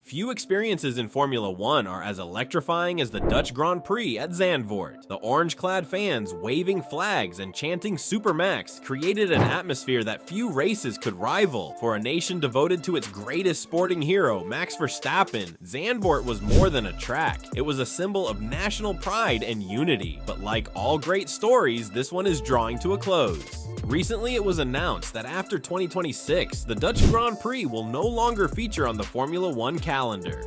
Few experiences in Formula One are as electrifying as the Dutch Grand Prix at Zandvoort. The orange-clad fans waving flags and chanting Supermax created an atmosphere that few races could rival. For a nation devoted to its greatest sporting hero, Max Verstappen, Zandvoort was more than a track. It was a symbol of national pride and unity. But like all great stories, this one is drawing to a close. Recently, it was announced that after 2026, the Dutch Grand Prix will no longer feature on the Formula One calendar.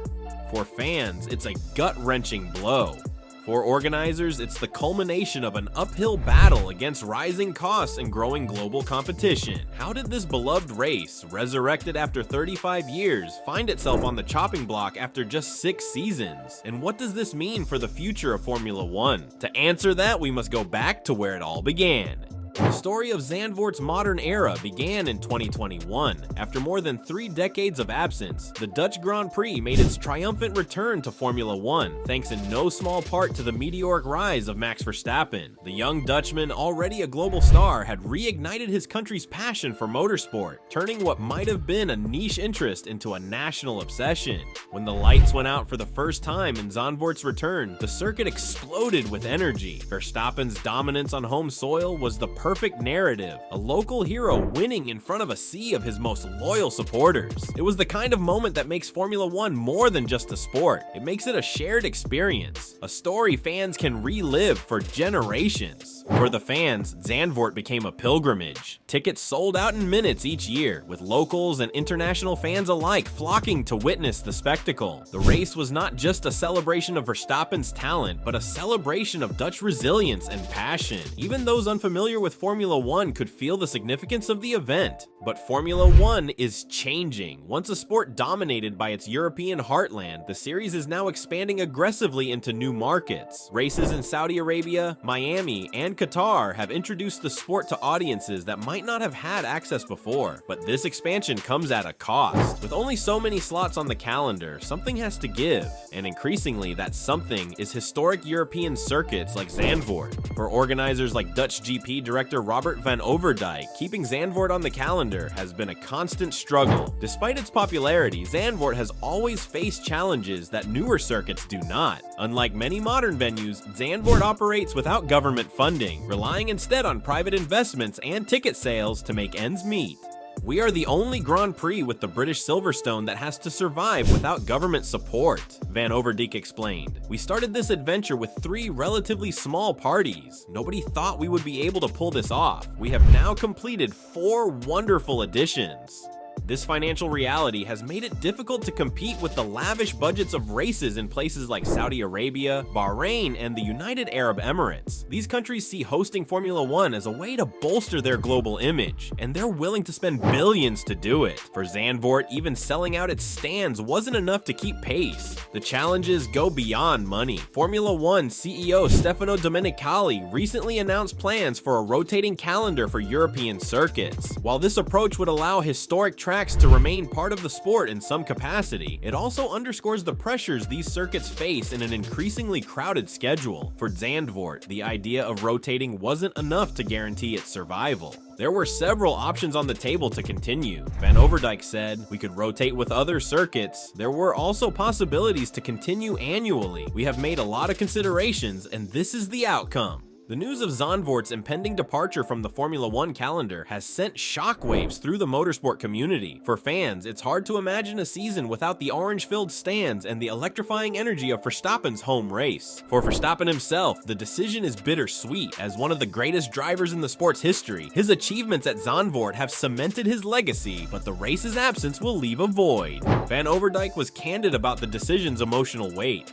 For fans, it's a gut-wrenching blow. For organizers, it's the culmination of an uphill battle against rising costs and growing global competition. How did this beloved race, resurrected after 35 years, find itself on the chopping block after just 6 seasons? And what does this mean for the future of Formula One? To answer that, we must go back to where it all began. The story of Zandvoort's modern era began in 2021. After more than 3 decades of absence, the Dutch Grand Prix made its triumphant return to Formula One, thanks in no small part to the meteoric rise of Max Verstappen. The young Dutchman, already a global star, had reignited his country's passion for motorsport, turning what might have been a niche interest into a national obsession. When the lights went out for the first time in Zandvoort's return, the circuit exploded with energy. Verstappen's dominance on home soil was the perfect narrative, a local hero winning in front of a sea of his most loyal supporters. It was the kind of moment that makes Formula One more than just a sport. It makes it a shared experience, a story fans can relive for generations. For the fans, Zandvoort became a pilgrimage. Tickets sold out in minutes each year, with locals and international fans alike flocking to witness the spectacle. The race was not just a celebration of Verstappen's talent, but a celebration of Dutch resilience and passion. Even those unfamiliar with Formula One could feel the significance of the event. But Formula One is changing. Once a sport dominated by its European heartland, the series is now expanding aggressively into new markets. Races in Saudi Arabia, Miami, and Qatar have introduced the sport to audiences that might not have had access before. But this expansion comes at a cost. With only so many slots on the calendar, something has to give. And increasingly, that something is historic European circuits like Zandvoort. For organizers like Dutch GP director Robert van Overdijk, keeping Zandvoort on the calendar has been a constant struggle. Despite its popularity, Zandvoort has always faced challenges that newer circuits do not. Unlike many modern venues, Zandvoort operates without government funding, relying instead on private investments and ticket sales to make ends meet. We are the only Grand Prix with the British Silverstone that has to survive without government support, Van Overdijk explained. We started this adventure with 3 relatively small parties. Nobody thought we would be able to pull this off. We have now completed 4 wonderful editions. This financial reality has made it difficult to compete with the lavish budgets of races in places like Saudi Arabia, Bahrain, and the United Arab Emirates. These countries see hosting Formula One as a way to bolster their global image, and they're willing to spend billions to do it. For Zandvoort, even selling out its stands wasn't enough to keep pace. The challenges go beyond money. Formula One CEO Stefano Domenicali recently announced plans for a rotating calendar for European circuits. While this approach would allow historic tracks to remain part of the sport in some capacity, it also underscores the pressures these circuits face in an increasingly crowded schedule. For Zandvoort, the idea of rotating wasn't enough to guarantee its survival. There were several options on the table to continue. Van Overdijk said, "We could rotate with other circuits. There were also possibilities to continue annually. We have made a lot of considerations, and this is the outcome." The news of Zandvoort's impending departure from the Formula One calendar has sent shockwaves through the motorsport community. For fans, it's hard to imagine a season without the orange-filled stands and the electrifying energy of Verstappen's home race. For Verstappen himself, the decision is bittersweet. As one of the greatest drivers in the sport's history, his achievements at Zandvoort have cemented his legacy, but the race's absence will leave a void. Van Overdijk was candid about the decision's emotional weight.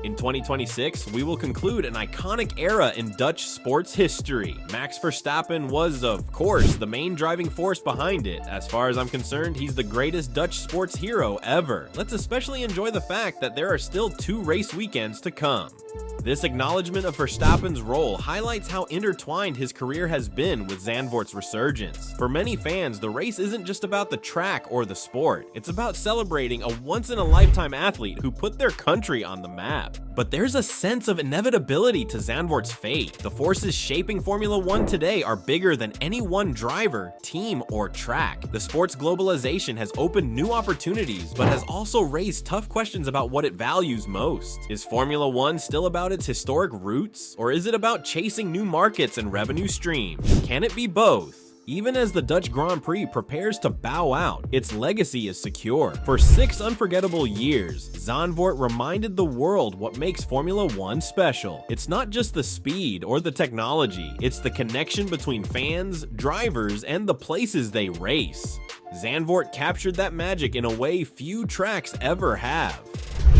In 2026, we will conclude an iconic era in Dutch sports history. Max Verstappen was, of course, the main driving force behind it. As far as I'm concerned, he's the greatest Dutch sports hero ever. Let's especially enjoy the fact that there are still 2 race weekends to come. This acknowledgement of Verstappen's role highlights how intertwined his career has been with Zandvoort's resurgence. For many fans, the race isn't just about the track or the sport. It's about celebrating a once-in-a-lifetime athlete who put their country on the map. lap. But there's a sense of inevitability to Zandvoort's fate. The forces shaping Formula One today are bigger than any one driver, team, or track. The sport's globalization has opened new opportunities, but has also raised tough questions about what it values most. Is Formula One still about its historic roots, or is it about chasing new markets and revenue streams? Can it be both? Even as the Dutch Grand Prix prepares to bow out, its legacy is secure. For 6 unforgettable years, Zandvoort reminded the world what makes Formula One special. It's not just the speed or the technology, it's the connection between fans, drivers, and the places they race. Zandvoort captured that magic in a way few tracks ever have.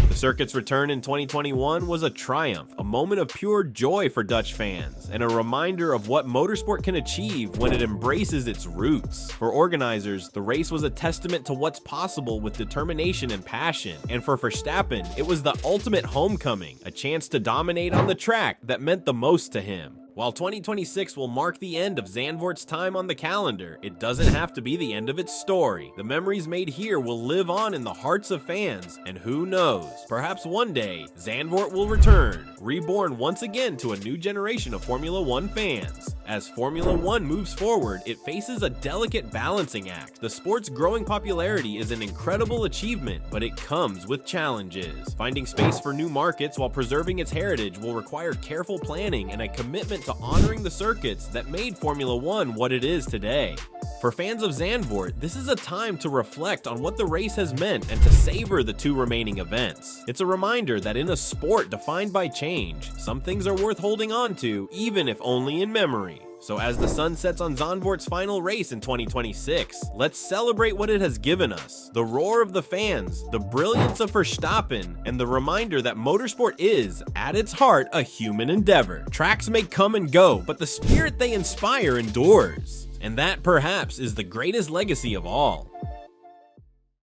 The circuit's return in 2021 was a triumph, a moment of pure joy for Dutch fans, and a reminder of what motorsport can achieve when it embraces its roots. For organizers, the race was a testament to what's possible with determination and passion, and for Verstappen, it was the ultimate homecoming, a chance to dominate on the track that meant the most to him. While 2026 will mark the end of Zandvoort's time on the calendar, it doesn't have to be the end of its story. The memories made here will live on in the hearts of fans, and who knows, perhaps one day, Zandvoort will return, reborn once again to a new generation of Formula One fans. As Formula One moves forward, it faces a delicate balancing act. The sport's growing popularity is an incredible achievement, but it comes with challenges. Finding space for new markets while preserving its heritage will require careful planning and a commitment to honoring the circuits that made Formula One what it is today. For fans of Zandvoort, this is a time to reflect on what the race has meant and to savor the 2 remaining events. It's a reminder that in a sport defined by change, some things are worth holding on to, even if only in memory. So as the sun sets on Zandvoort's final race in 2026, let's celebrate what it has given us. The roar of the fans, the brilliance of Verstappen, and the reminder that motorsport is, at its heart, a human endeavor. Tracks may come and go, but the spirit they inspire endures. And that, perhaps, is the greatest legacy of all.